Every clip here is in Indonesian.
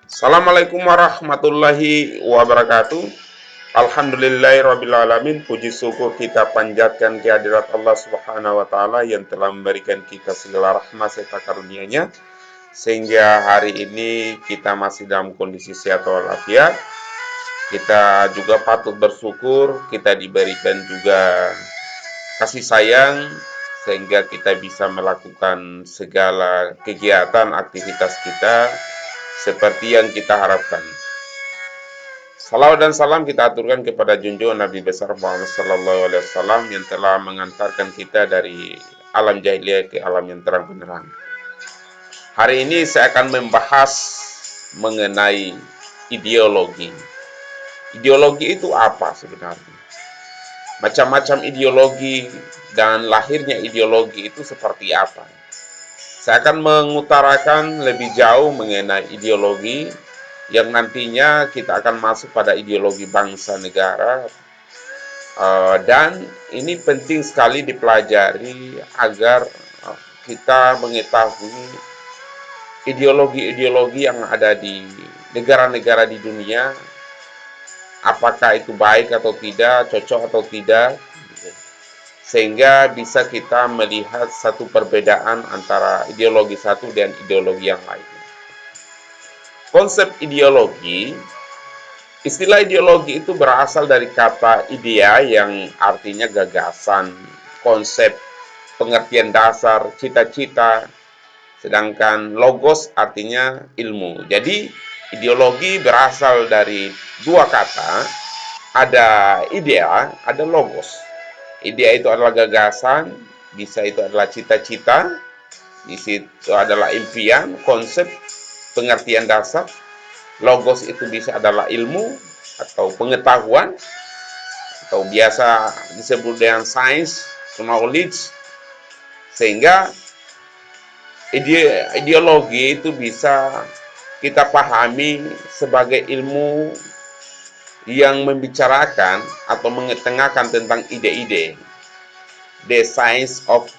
Assalamualaikum warahmatullahi wabarakatuh. Alhamdulillahirrabbilalamin. Puji syukur kita panjatkan kehadirat Allah subhanahu wa ta'ala yang telah memberikan kita segala rahmat serta karunia-Nya, sehingga hari ini kita masih dalam kondisi sehat walafiat. Kita juga patut bersyukur kita diberikan juga kasih sayang sehingga kita bisa melakukan segala kegiatan aktivitas kita seperti yang kita harapkan. Salawat dan salam kita aturkan kepada junjungan Nabi besar Muhammad sallallahu alaihi wasallam yang telah mengantarkan kita dari alam jahiliyah ke alam yang terang benderang. Hari ini saya akan membahas mengenai ideologi. Ideologi itu apa sebenarnya? Macam-macam ideologi dan lahirnya ideologi itu seperti apa? Saya akan mengutarakan lebih jauh mengenai ideologi yang nantinya kita akan masuk pada ideologi bangsa negara, dan ini penting sekali dipelajari agar kita mengetahui ideologi-ideologi yang ada di negara-negara di dunia, apakah itu baik atau tidak, cocok atau tidak, sehingga bisa kita melihat satu perbedaan antara ideologi satu dan ideologi yang lain. Konsep ideologi, istilah ideologi itu berasal dari kata idea yang artinya gagasan, konsep, pengertian dasar, cita-cita, sedangkan logos artinya ilmu. Jadi ideologi berasal dari dua kata, ada idea, ada logos. Idea itu adalah gagasan, bisa itu adalah cita-cita, di situ adalah impian, konsep, pengertian dasar. Logos itu bisa adalah ilmu atau pengetahuan, atau biasa disebut dengan science, knowledge. Sehingga ideologi itu bisa kita pahami sebagai ilmu yang membicarakan atau mengetengahkan tentang ide-ide, the science of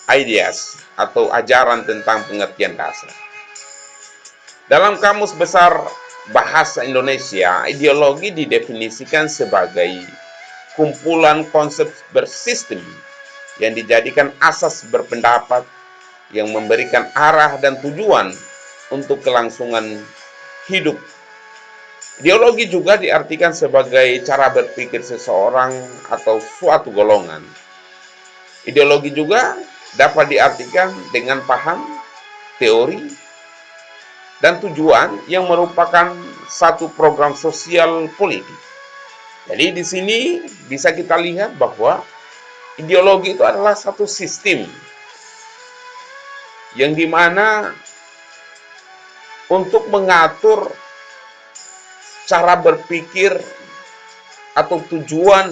ideas, atau ajaran tentang pengertian dasar. Dalam Kamus Besar Bahasa Indonesia, ideologi didefinisikan sebagai kumpulan konsep bersistem yang dijadikan asas berpendapat yang memberikan arah dan tujuan untuk kelangsungan hidup. Ideologi juga diartikan sebagai cara berpikir seseorang atau suatu golongan. Ideologi juga dapat diartikan dengan paham, teori, dan tujuan yang merupakan satu program sosial politik. Jadi di sini bisa kita lihat bahwa ideologi itu adalah satu sistem yang dimana untuk mengatur cara berpikir atau tujuan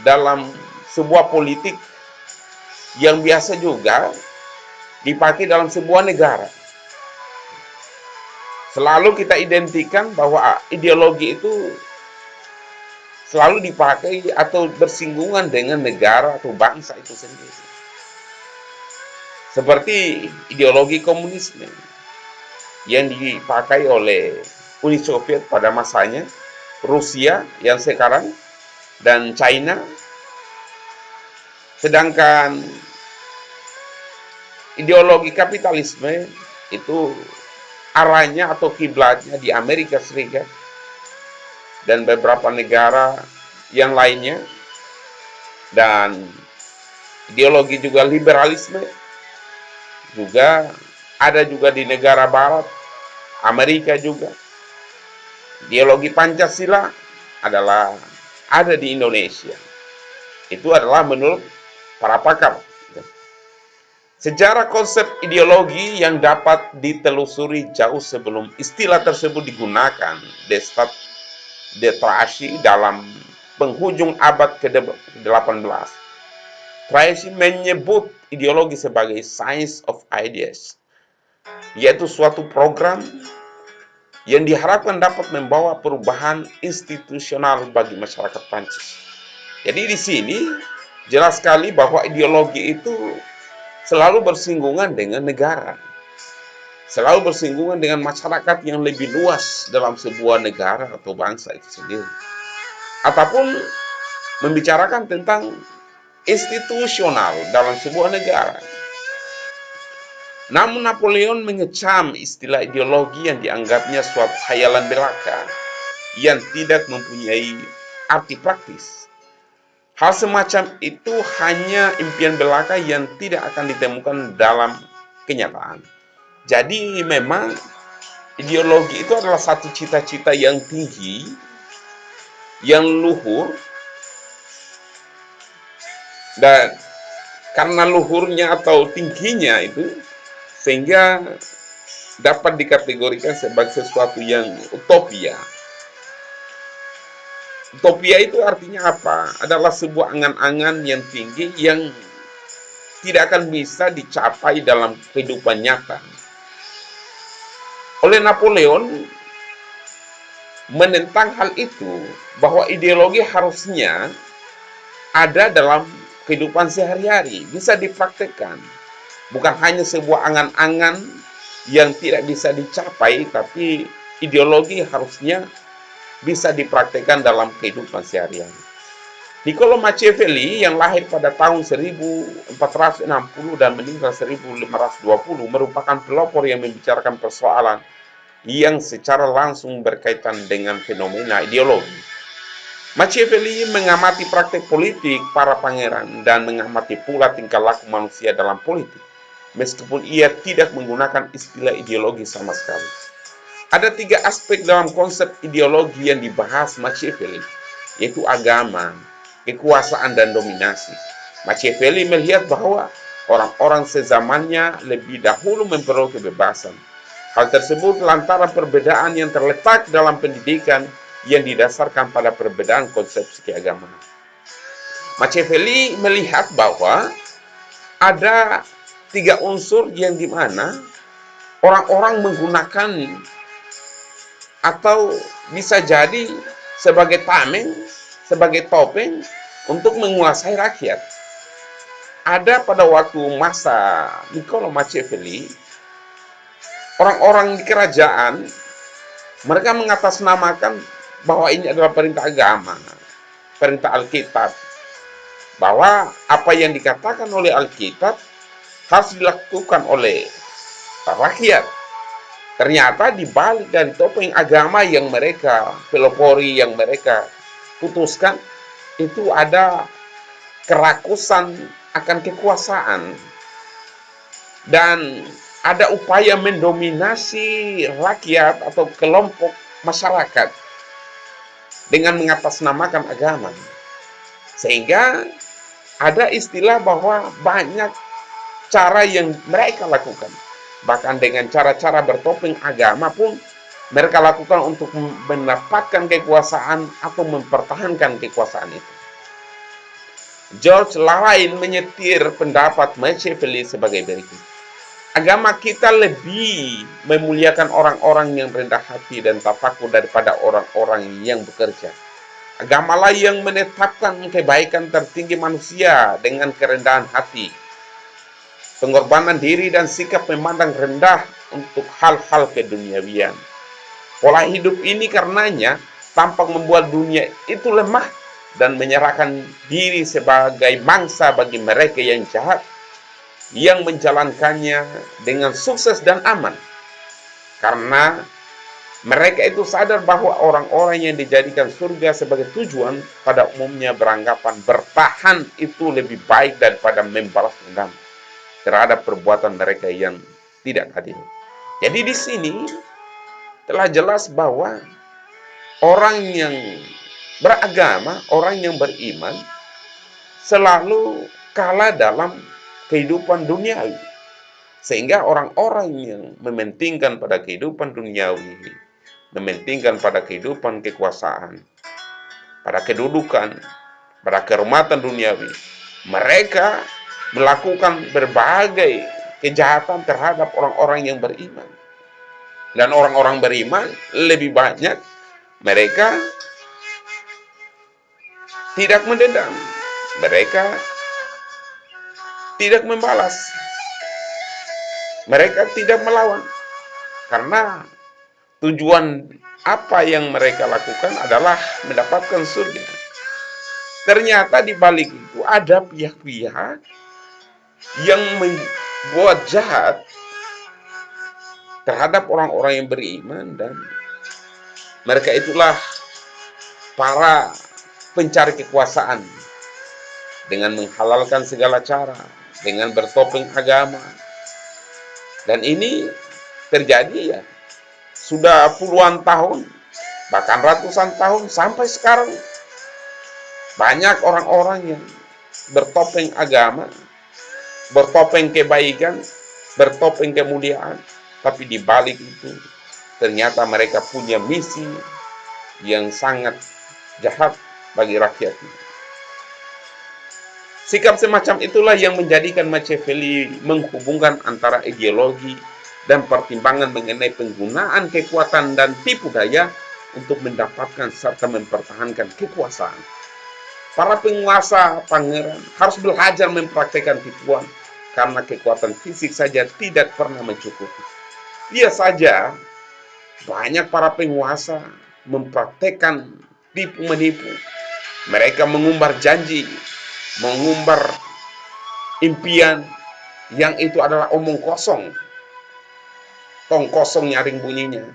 dalam sebuah politik yang biasa juga dipakai dalam sebuah negara. Selalu kita identikan bahwa ideologi itu selalu dipakai atau bersinggungan dengan negara atau bangsa itu sendiri. Seperti ideologi komunisme yang dipakai oleh Uni Soviet pada masanya, Rusia yang sekarang, dan China. Sedangkan ideologi kapitalisme itu arahnya atau kiblatnya di Amerika Serikat dan beberapa negara yang lainnya. Dan ideologi juga liberalisme juga ada juga di negara barat, Amerika juga. Ideologi Pancasila adalah ada di Indonesia. Itu adalah menurut para pakar. Sejarah konsep ideologi yang dapat ditelusuri jauh sebelum istilah tersebut digunakan Tracy dalam penghujung abad ke-18. Tracy menyebut ideologi sebagai science of ideas, yaitu suatu program yang diharapkan dapat membawa perubahan institusional bagi masyarakat Prancis. Jadi di sini jelas sekali bahwa ideologi itu selalu bersinggungan dengan negara. selalu bersinggungan dengan masyarakat yang lebih luas dalam sebuah negara atau bangsa itu sendiri. Ataupun membicarakan tentang institusional dalam sebuah negara. Namun Napoleon mengecam istilah ideologi yang dianggapnya suatu khayalan belaka yang tidak mempunyai arti praktis. Hal semacam itu hanya impian belaka yang tidak akan ditemukan dalam kenyataan. Jadi memang ideologi itu adalah satu cita-cita yang tinggi, yang luhur, dan karena luhurnya atau tingginya itu, sehingga dapat dikategorikan sebagai sesuatu yang utopia. Utopia itu artinya apa? Adalah sebuah angan-angan yang tinggi yang tidak akan bisa dicapai dalam kehidupan nyata. Oleh Napoleon menentang hal itu, bahwa ideologi harusnya ada dalam kehidupan sehari-hari, bisa dipraktekkan. Bukan hanya sebuah angan-angan yang tidak bisa dicapai, tapi ideologi harusnya bisa dipraktekkan dalam kehidupan sehari-hari. Niccolò Machiavelli yang lahir pada tahun 1460 dan meninggal 1520 merupakan pelopor yang membicarakan persoalan yang secara langsung berkaitan dengan fenomena ideologi. Machiavelli mengamati praktek politik para pangeran dan mengamati pula tingkah laku manusia dalam politik, meskipun ia tidak menggunakan istilah ideologi sama sekali. Ada 3 aspek dalam konsep ideologi yang dibahas Machiavelli, yaitu agama, kekuasaan, dan dominasi. Machiavelli melihat bahwa orang-orang sezamannya lebih dahulu memperoleh kebebasan. Hal tersebut lantaran perbedaan yang terletak dalam pendidikan yang didasarkan pada perbedaan konsepsi keagamaan. Machiavelli melihat bahwa ada 3 unsur yang dimana orang-orang menggunakan atau bisa jadi sebagai tameng, sebagai topeng untuk menguasai rakyat. Ada pada waktu masa Niccolò Machiavelli, orang-orang di kerajaan, mereka mengatasnamakan bahwa ini adalah perintah agama, perintah Alkitab, bahwa apa yang dikatakan oleh Alkitab harus dilakukan oleh rakyat. Ternyata di balik dari topeng agama yang mereka pelopori, yang mereka putuskan, itu ada kerakusan akan kekuasaan dan ada upaya mendominasi rakyat atau kelompok masyarakat dengan mengatasnamakan agama. Sehingga ada istilah bahwa banyak cara yang mereka lakukan. Bahkan dengan cara-cara bertopeng agama pun mereka lakukan untuk mendapatkan kekuasaan atau mempertahankan kekuasaan itu. George Larain menyetir pendapat Machiavelli sebagai berikut. Agama kita lebih memuliakan orang-orang yang rendah hati dan tafakur daripada orang-orang yang bekerja. Agamalah yang menetapkan kebaikan tertinggi manusia dengan kerendahan hati, pengorbanan diri, dan sikap memandang rendah untuk hal-hal keduniawian. Pola hidup ini karenanya tampak membuat dunia itu lemah dan menyerahkan diri sebagai mangsa bagi mereka yang jahat, yang menjalankannya dengan sukses dan aman. Karena mereka itu sadar bahwa orang-orang yang dijadikan surga sebagai tujuan pada umumnya beranggapan bertahan itu lebih baik daripada membalas dendam terhadap perbuatan mereka yang tidak adil. Jadi di sini telah jelas bahwa orang yang beragama, orang yang beriman selalu kalah dalam kehidupan duniawi. Sehingga orang-orang yang mementingkan pada kehidupan duniawi, mementingkan pada kehidupan kekuasaan, pada kedudukan, pada kehormatan duniawi, mereka melakukan berbagai kejahatan terhadap orang-orang yang beriman. Dan orang-orang beriman lebih banyak mereka tidak mendendam, mereka tidak membalas, mereka tidak melawan. Karena tujuan apa yang mereka lakukan adalah mendapatkan surga. Ternyata di balik itu ada pihak-pihak yang membuat jahat terhadap orang-orang yang beriman, dan mereka itulah para pencari kekuasaan dengan menghalalkan segala cara, dengan bertopeng agama. Dan ini terjadi ya sudah puluhan tahun, bahkan ratusan tahun sampai sekarang. Banyak orang-orang yang bertopeng agama, bertopeng kebaikan, bertopeng kemuliaan, tapi di balik itu ternyata mereka punya misi yang sangat jahat bagi rakyatnya. Sikap semacam itulah yang menjadikan Machiavelli menghubungkan antara ideologi dan pertimbangan mengenai penggunaan kekuatan dan tipu daya untuk mendapatkan serta mempertahankan kekuasaan. Para penguasa pangeran harus belajar mempraktekkan tipuan, karena kekuatan fisik saja tidak pernah mencukupi. Ia saja banyak para penguasa mempraktekkan tipu-menipu. Mereka mengumbar janji, mengumbar impian, yang itu adalah omong kosong. Tong kosong nyaring bunyinya,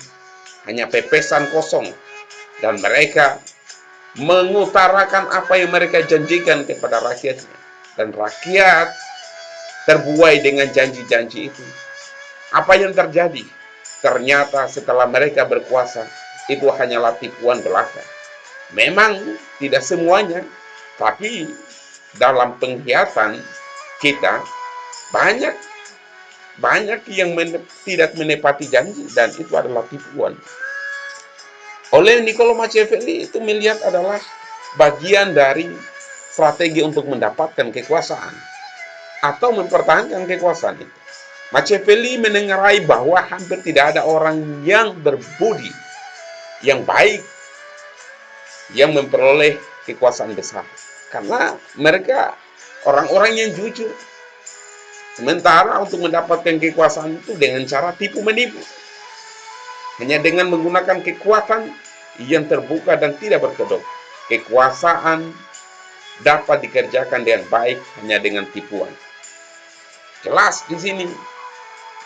hanya pepesan kosong. Dan mereka mengutarakan apa yang mereka janjikan kepada rakyatnya. Dan rakyat terbuai dengan janji-janji itu. Apa yang terjadi? Ternyata setelah mereka berkuasa, itu hanyalah tipuan belaka. Memang tidak semuanya, tapi dalam penglihatan kita banyak yang tidak menepati janji, dan itu adalah tipuan. Oleh Niccolo Machiavelli itu melihat adalah bagian dari strategi untuk mendapatkan kekuasaan atau mempertahankan kekuasaan itu. Machiavelli menengarai bahwa hampir tidak ada orang yang berbudi, yang baik, yang memperoleh kekuasaan besar. Karena mereka orang-orang yang jujur. Sementara untuk mendapatkan kekuasaan itu dengan cara tipu-menipu. Hanya dengan menggunakan kekuatan yang terbuka dan tidak berkedok. Kekuasaan dapat dikerjakan dengan baik hanya dengan tipuan. Jelas di sini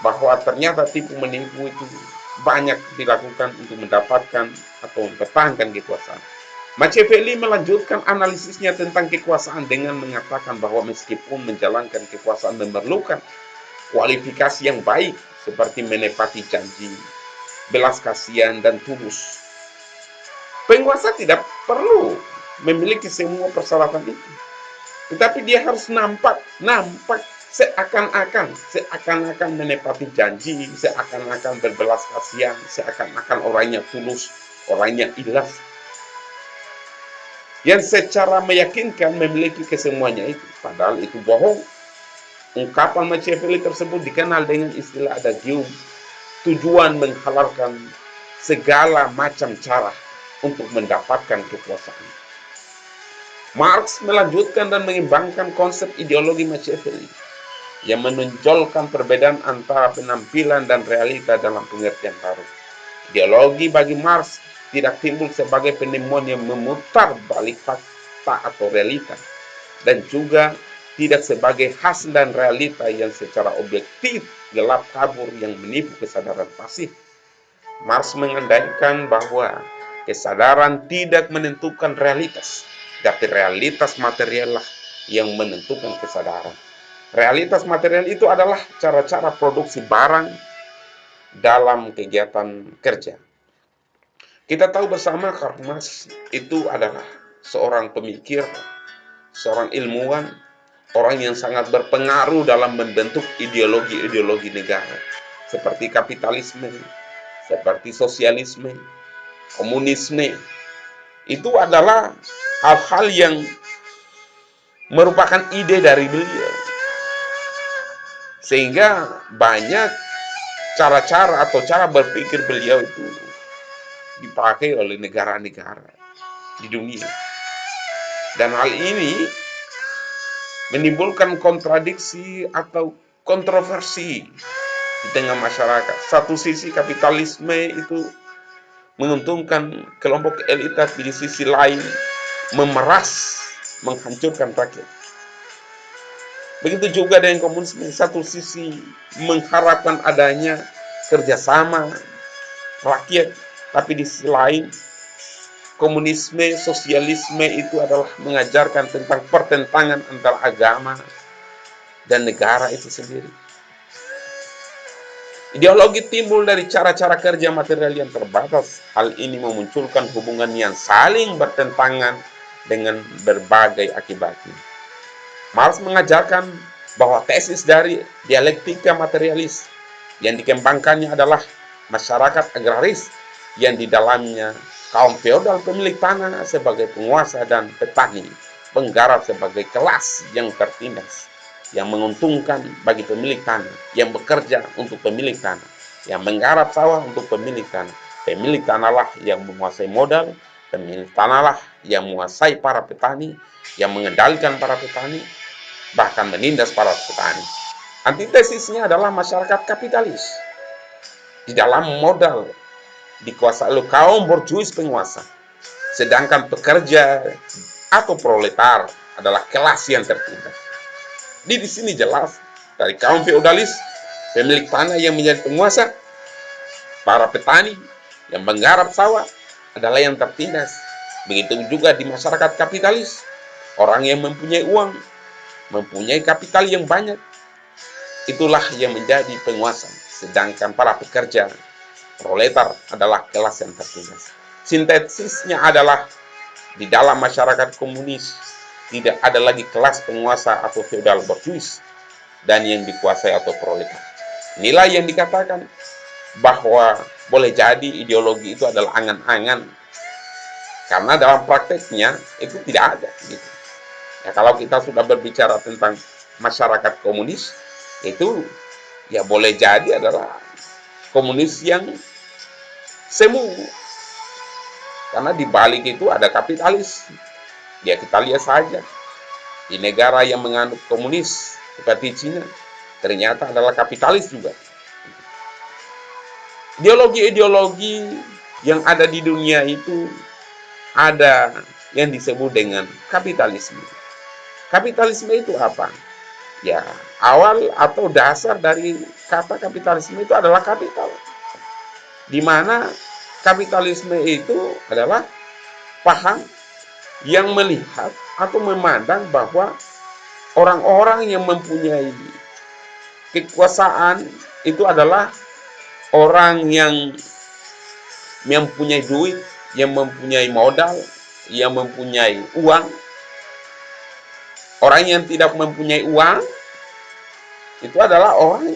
bahwa ternyata tipu-menipu itu banyak dilakukan untuk mendapatkan atau mempertahankan kekuasaan. Machiavelli melanjutkan analisisnya tentang kekuasaan dengan mengatakan bahwa meskipun menjalankan kekuasaan memerlukan kualifikasi yang baik seperti menepati janji, belas kasihan, dan tulus, penguasa tidak perlu memiliki semua persyaratan itu. Tetapi dia harus nampak seakan-akan menepati janji, seakan-akan berbelas kasihan, seakan-akan orangnya tulus, orangnya ikhlas, yang secara meyakinkan memiliki kesemuanya itu. Padahal itu bohong. Ungkapan Machiavelli tersebut dikenal dengan istilah adagium, tujuan menghalalkan segala macam cara untuk mendapatkan kekuasaan. Marx melanjutkan dan mengembangkan konsep ideologi Machiavelli yang menonjolkan perbedaan antara penampilan dan realita dalam pengertian baru. Ideologi bagi Marx tidak timbul sebagai penemuan yang memutar balik fakta atau realita, dan juga tidak sebagai hasil dan realita yang secara objektif gelap kabur yang menipu kesadaran pasif. Marx mengandaikan bahwa kesadaran tidak menentukan realitas, tapi realitas material lah yang menentukan kesadaran. Realitas material itu adalah cara-cara produksi barang dalam kegiatan kerja. Kita tahu bersama Karl Marx itu adalah seorang pemikir, seorang ilmuwan, orang yang sangat berpengaruh dalam membentuk ideologi-ideologi negara, seperti kapitalisme, seperti sosialisme, komunisme. Itu adalah hal-hal yang merupakan ide dari beliau. Sehingga banyak cara-cara atau cara berpikir beliau itu dipakai oleh negara-negara di dunia. Dan hal ini menimbulkan kontradiksi atau kontroversi di tengah masyarakat. Satu sisi kapitalisme itu menguntungkan kelompok elit, tapi di sisi lain memeras, menghancurkan rakyat. Begitu juga dengan komunisme, satu sisi mengharapkan adanya kerjasama rakyat, tapi di sisi lain komunisme, sosialisme itu adalah mengajarkan tentang pertentangan antara agama dan negara itu sendiri. Ideologi timbul dari cara-cara kerja material yang terbatas. Hal ini memunculkan hubungan yang saling bertentangan dengan berbagai akibatnya. Marx mengajarkan bahwa tesis dari dialektika materialis yang dikembangkannya adalah masyarakat agraris yang di dalamnya kaum feodal pemilik tanah sebagai penguasa dan petani penggarap sebagai kelas yang tertindas, yang menguntungkan bagi pemilik tanah, yang bekerja untuk pemilik tanah, yang menggarap sawah untuk pemilik tanah. Pemilik tanahlah yang menguasai modal, pemilik tanahlah yang menguasai para petani, yang mengendalikan para petani, bahkan menindas para petani. Antitesisnya adalah masyarakat kapitalis. Di dalam modal dikuasai oleh kaum borjuis penguasa, sedangkan pekerja atau proletar adalah kelas yang tertindas. Di sini jelas dari kaum feodalis, pemilik tanah yang menjadi penguasa, para petani yang menggarap sawah adalah yang tertindas. Begitu juga di masyarakat kapitalis, orang yang mempunyai uang, mempunyai kapital yang banyak, itulah yang menjadi penguasa, sedangkan para pekerja proletar adalah kelas yang tertindas. Sintesisnya adalah di dalam masyarakat komunis tidak ada lagi kelas penguasa atau feodal borjuis dan yang dikuasai atau proletar. Inilah yang dikatakan bahwa boleh jadi ideologi itu adalah angan-angan, karena dalam prakteknya itu tidak ada. Gitu. Ya, kalau kita sudah berbicara tentang masyarakat komunis, itu ya boleh jadi adalah komunis yang semu, karena di balik itu ada kapitalis. Ya kita lihat saja di negara yang menganut komunis seperti Cina, ternyata adalah kapitalis juga. Ideologi-ideologi yang ada di dunia itu ada yang disebut dengan kapitalisme. Kapitalisme itu apa? Ya, awal atau dasar dari kata kapitalisme itu adalah kapital. Di mana kapitalisme itu adalah paham yang melihat atau memandang bahwa orang-orang yang mempunyai kekuasaan itu adalah orang yang mempunyai duit, yang mempunyai modal, yang mempunyai uang. Orang yang tidak mempunyai uang itu adalah orang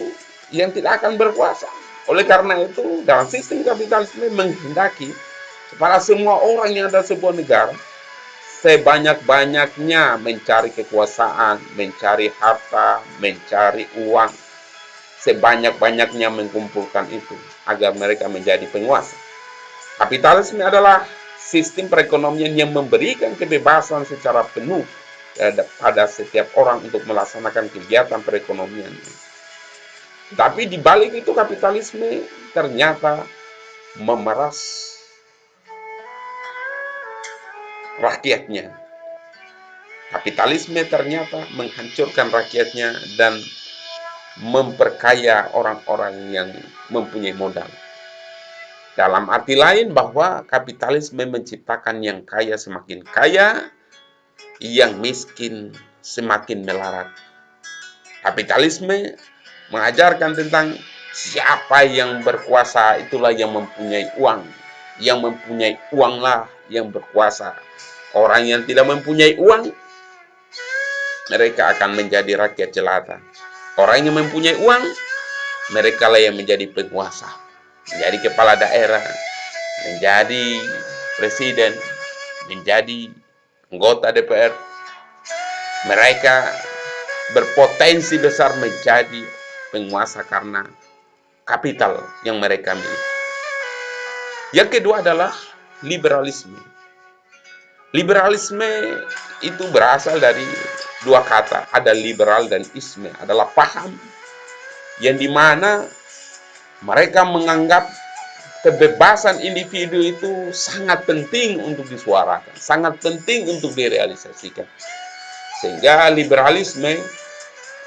yang tidak akan berkuasa. Oleh karena itu, dalam sistem kapitalisme menghendaki kepada semua orang yang ada sebuah negara sebanyak-banyaknya mencari kekuasaan, mencari harta, mencari uang, sebanyak-banyaknya mengumpulkan itu agar mereka menjadi penguasa. Kapitalisme adalah sistem perekonomian yang memberikan kebebasan secara penuh pada setiap orang untuk melaksanakan kegiatan perekonomian. Tapi di balik itu kapitalisme ternyata memeras rakyatnya. Kapitalisme ternyata menghancurkan rakyatnya dan memperkaya orang-orang yang mempunyai modal. Dalam arti lain bahwa kapitalisme menciptakan yang kaya semakin kaya, yang miskin semakin melarat. Kapitalisme mengajarkan tentang siapa yang berkuasa itulah yang mempunyai uang. Yang mempunyai uanglah yang berkuasa. Orang yang tidak mempunyai uang, mereka akan menjadi rakyat jelata. Orang yang mempunyai uang, mereka lah yang menjadi penguasa, menjadi kepala daerah, menjadi presiden, menjadi anggota DPR. Mereka berpotensi besar menjadi penguasa karena kapital yang mereka miliki. Yang kedua adalah liberalisme. Liberalisme itu berasal dari dua kata, ada liberal dan isme, adalah paham yang dimana Mereka menganggap kebebasan individu itu sangat penting untuk disuarakan, sangat penting untuk direalisasikan. Sehingga liberalisme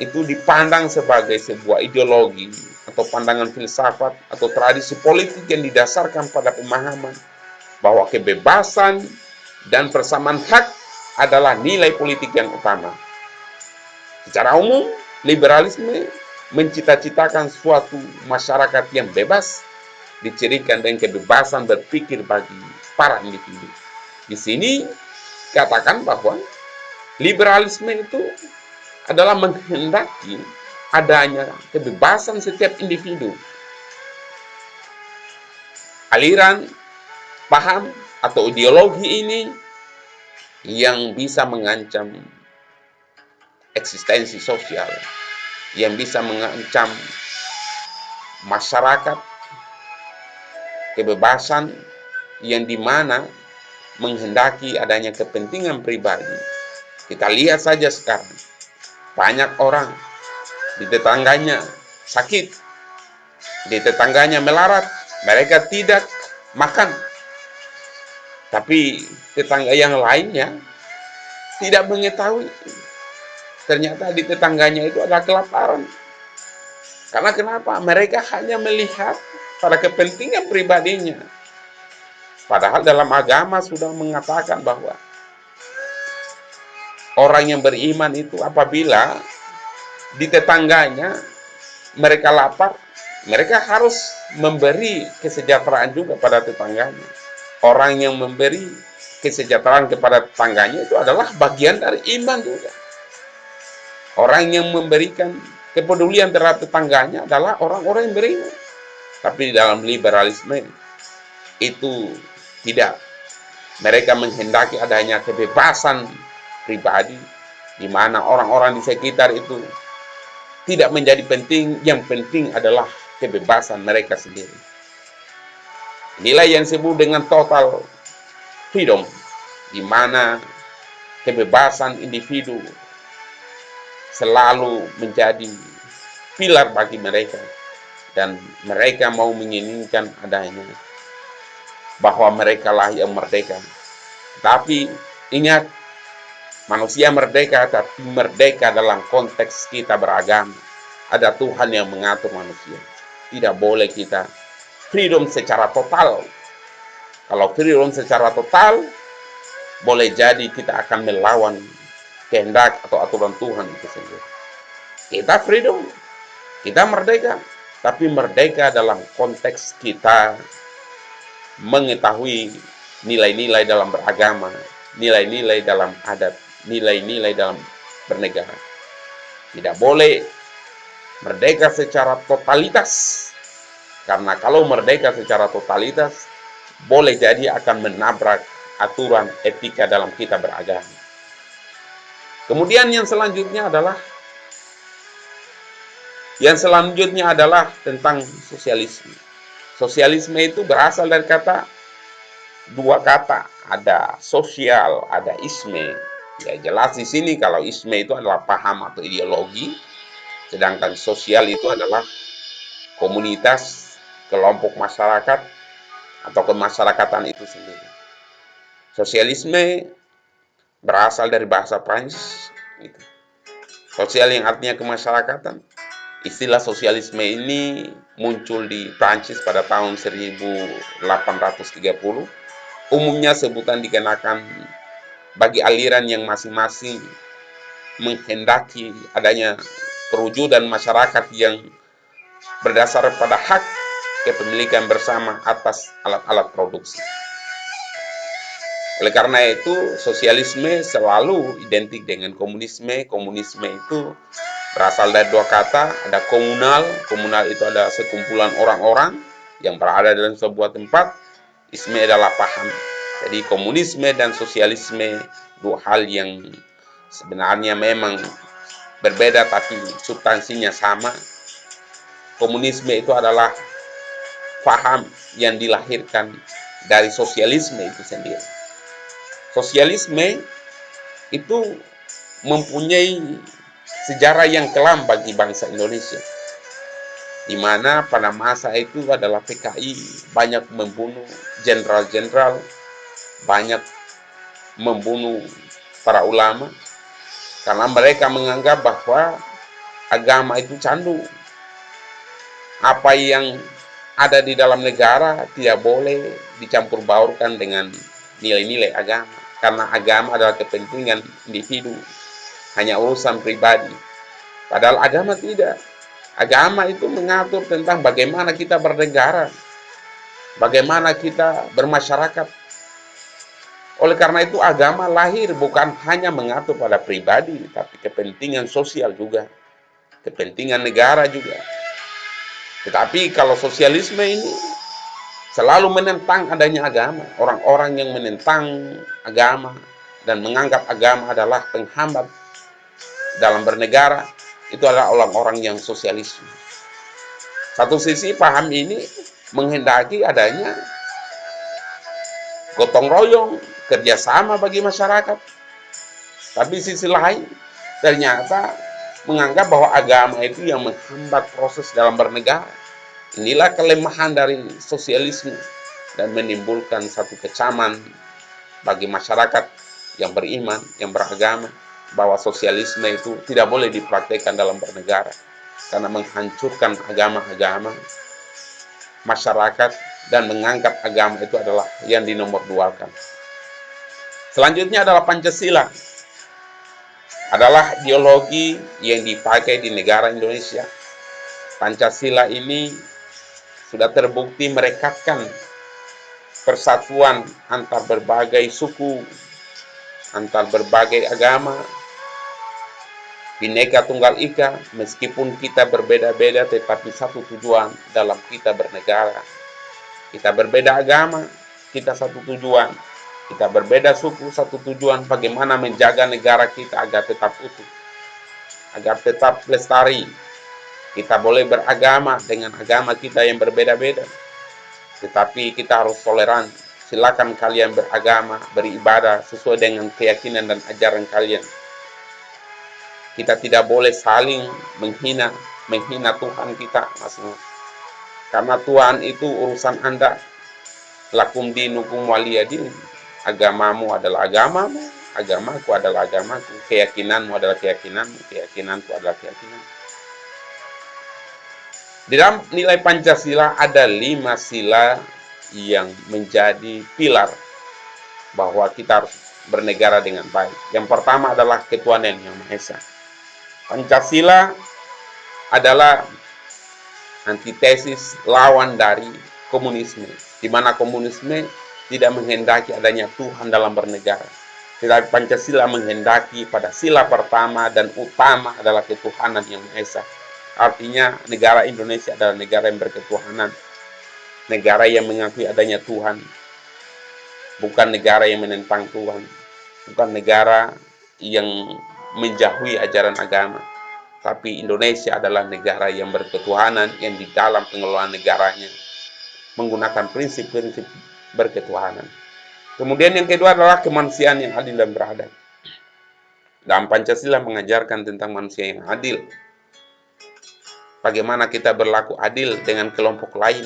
itu dipandang sebagai sebuah ideologi atau pandangan filsafat atau tradisi politik yang didasarkan pada pemahaman bahwa kebebasan dan persamaan hak adalah nilai politik yang utama. Secara umum, liberalisme mencita-citakan suatu masyarakat yang bebas, dicirikan dengan kebebasan berpikir bagi para individu. Di sini katakan bahwa liberalisme itu adalah menghendaki adanya kebebasan setiap individu. Aliran, paham, atau ideologi ini yang bisa mengancam eksistensi sosial, yang bisa mengancam masyarakat, kebebasan yang dimana menghendaki adanya kepentingan pribadi. Kita lihat saja sekarang, banyak orang di tetangganya sakit, di tetangganya melarat, mereka tidak makan. Tapi tetangga yang lainnya tidak mengetahui. Ternyata di tetangganya itu ada kelaparan. Karena kenapa? Mereka hanya melihat pada kepentingan pribadinya. Padahal dalam agama sudah mengatakan bahwa orang yang beriman itu apabila di tetangganya mereka lapar, mereka harus memberi kesejahteraan juga pada tetangganya. Orang yang memberi kesejahteraan kepada tetangganya itu adalah bagian dari iman juga. Orang yang memberikan kepedulian terhadap tetangganya adalah orang-orang yang beriman. Tapi dalam liberalisme itu tidak. Mereka menghendaki adanya kebebasan pribadi, di mana orang-orang di sekitar itu tidak menjadi penting, yang penting adalah kebebasan mereka sendiri. Inilah yang disebut dengan total freedom, di mana kebebasan individu selalu menjadi pilar bagi mereka, dan mereka mau menginginkan adanya bahwa mereka lah yang merdeka. Tapi ingat, manusia merdeka, tapi merdeka dalam konteks kita beragama. Ada Tuhan yang mengatur manusia. Tidak boleh kita freedom secara total. Kalau freedom secara total, boleh jadi kita akan melawan kehendak atau aturan Tuhan itu sendiri. Kita freedom, kita merdeka, tapi merdeka dalam konteks kita mengetahui nilai-nilai dalam beragama, nilai-nilai dalam adat, nilai-nilai dalam bernegara. Tidak boleh merdeka secara totalitas, karena kalau merdeka secara totalitas, boleh jadi akan menabrak aturan etika dalam kita beragama. Kemudian yang selanjutnya adalah tentang sosialisme. Sosialisme itu berasal dari dua kata, ada sosial, ada isme. Ya jelas di sini kalau isme itu adalah paham atau ideologi, sedangkan sosial itu adalah komunitas, kelompok masyarakat atau kemasyarakatan itu sendiri. Sosialisme berasal dari bahasa Prancis, gitu. Sosial yang artinya kemasyarakatan. Istilah sosialisme ini muncul di Prancis pada tahun 1830. Umumnya sebutan dikenakan bagi aliran yang masing-masing menghendaki adanya perwujudan masyarakat yang berdasar pada hak kepemilikan bersama atas alat-alat produksi. Oleh karena itu, sosialisme selalu identik dengan komunisme. Komunisme itu berasal dari dua kata, ada komunal. Komunal itu ada sekumpulan orang-orang yang berada dalam sebuah tempat. Isme adalah paham. Jadi komunisme dan sosialisme dua hal yang sebenarnya memang berbeda tapi substansinya sama. Komunisme itu adalah paham yang dilahirkan dari sosialisme itu sendiri. Sosialisme itu mempunyai sejarah yang kelam bagi bangsa Indonesia. di mana pada masa itu adalah PKI banyak membunuh jenderal-jenderal, banyak membunuh para ulama, karena mereka menganggap bahwa agama itu candu. Apa yang ada di dalam negara tidak boleh dicampur baurkan dengan nilai-nilai agama, karena agama adalah kepentingan individu, hanya urusan pribadi. Padahal agama tidak. Agama itu mengatur tentang bagaimana kita bernegara, bagaimana kita bermasyarakat. Oleh karena itu agama lahir bukan hanya mengatur pada pribadi, tapi kepentingan sosial juga, kepentingan negara juga. Tetapi kalau sosialisme ini selalu menentang adanya agama. Orang-orang yang menentang agama dan menganggap agama adalah penghambat dalam bernegara, itu adalah orang-orang yang sosialisme. Satu sisi paham ini menghendaki adanya gotong royong, kerjasama bagi masyarakat. Tapi sisi lain ternyata menganggap bahwa agama itu yang menghambat proses dalam bernegara. Inilah kelemahan dari sosialisme dan menimbulkan satu kecaman bagi masyarakat yang beriman, yang beragama, bahwa sosialisme itu tidak boleh dipraktekkan dalam bernegara karena menghancurkan agama-agama masyarakat dan menganggap agama itu adalah yang dinomorduakan. Selanjutnya adalah Pancasila. Adalah ideologi yang dipakai di negara Indonesia. Pancasila ini sudah terbukti merekatkan persatuan antar berbagai suku, antar berbagai agama, Bhinneka Tunggal Ika, meskipun kita berbeda-beda tetapi satu tujuan dalam kita bernegara. Kita berbeda agama, kita satu tujuan. Kita berbeda suku, satu tujuan, bagaimana menjaga negara kita agar tetap utuh, agar tetap lestari. Kita boleh beragama dengan agama kita yang berbeda-beda, tetapi kita harus toleran. Silakan kalian beragama, beribadah sesuai dengan keyakinan dan ajaran kalian. Kita tidak boleh saling menghina Tuhan kita masing-masing. Karena Tuhan itu urusan Anda. Lakum dinukum waliyadin. Agamamu adalah agamamu, agamaku adalah agamaku, keyakinanmu adalah keyakinanmu, keyakinanku adalah keyakinanmu. Di dalam nilai Pancasila ada 5 sila yang menjadi pilar bahwa kita harus bernegara dengan baik. Yang pertama adalah ketuhanan yang Maha Esa. Pancasila adalah antitesis lawan dari komunisme, di mana komunisme tidak menghendaki adanya Tuhan dalam bernegara. Tetapi Pancasila menghendaki pada sila pertama dan utama adalah ketuhanan yang Maha Esa. Artinya negara Indonesia adalah negara yang berketuhanan, negara yang mengakui adanya Tuhan, bukan negara yang menentang Tuhan, bukan negara yang menjauhi ajaran agama. Tapi Indonesia adalah negara yang berketuhanan, yang di dalam pengelolaan negaranya menggunakan prinsip-prinsip berketuhanan. Kemudian yang kedua adalah kemanusiaan yang adil dan beradab. Dalam Pancasila mengajarkan tentang manusia yang adil. Bagaimana kita berlaku adil dengan kelompok lain.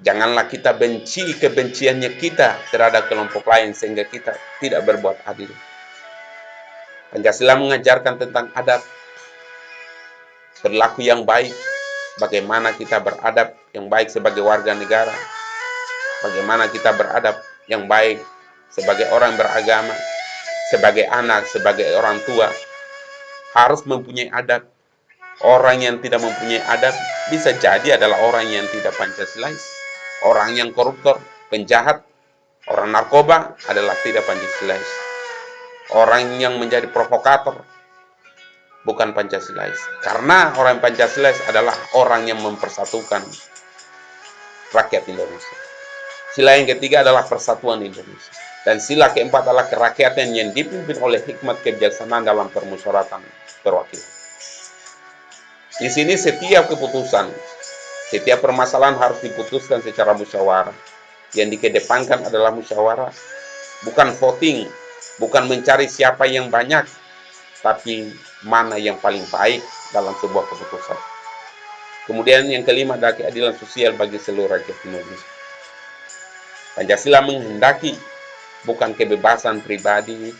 Janganlah kita benci kebenciannya kita terhadap kelompok lain sehingga kita tidak berbuat adil. Pancasila mengajarkan tentang adab, berlaku yang baik, bagaimana kita beradab yang baik sebagai warga negara, bagaimana kita beradab yang baik sebagai orang beragama, sebagai anak, sebagai orang tua, harus mempunyai adab. Orang yang tidak mempunyai adab bisa jadi adalah orang yang tidak Pancasilais, orang yang koruptor, penjahat, orang narkoba adalah tidak Pancasilais. Orang yang menjadi provokator bukan Pancasilais. Karena orang Pancasilais adalah orang yang mempersatukan rakyat Indonesia. Sila yang ketiga adalah persatuan Indonesia. Dan sila keempat adalah kerakyatan yang dipimpin oleh hikmat kebijaksanaan dalam permusyawaratan perwakilan. Di sini setiap keputusan, setiap permasalahan harus diputuskan secara musyawarah. Yang dikedepankan adalah musyawarah, bukan voting, bukan mencari siapa yang banyak, tapi mana yang paling baik dalam sebuah keputusan. Kemudian yang kelima adalah keadilan sosial bagi seluruh rakyat Indonesia. Pancasila menghendaki bukan kebebasan pribadi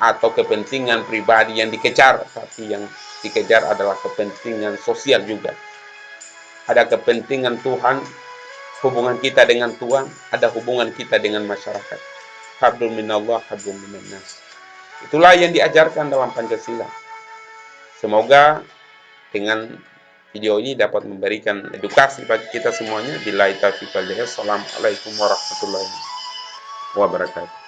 atau kepentingan pribadi yang dikejar, tapi yang dikejar adalah kepentingan sosial juga. Ada kepentingan Tuhan, hubungan kita dengan Tuhan, ada hubungan kita dengan masyarakat. Hablum minallah, hablum minannas. Itulah yang diajarkan dalam Pancasila. Semoga dengan video ini dapat memberikan edukasi bagi kita semuanya. Billahi taufiq wal hidayah. Assalamualaikum warahmatullahi wabarakatuh.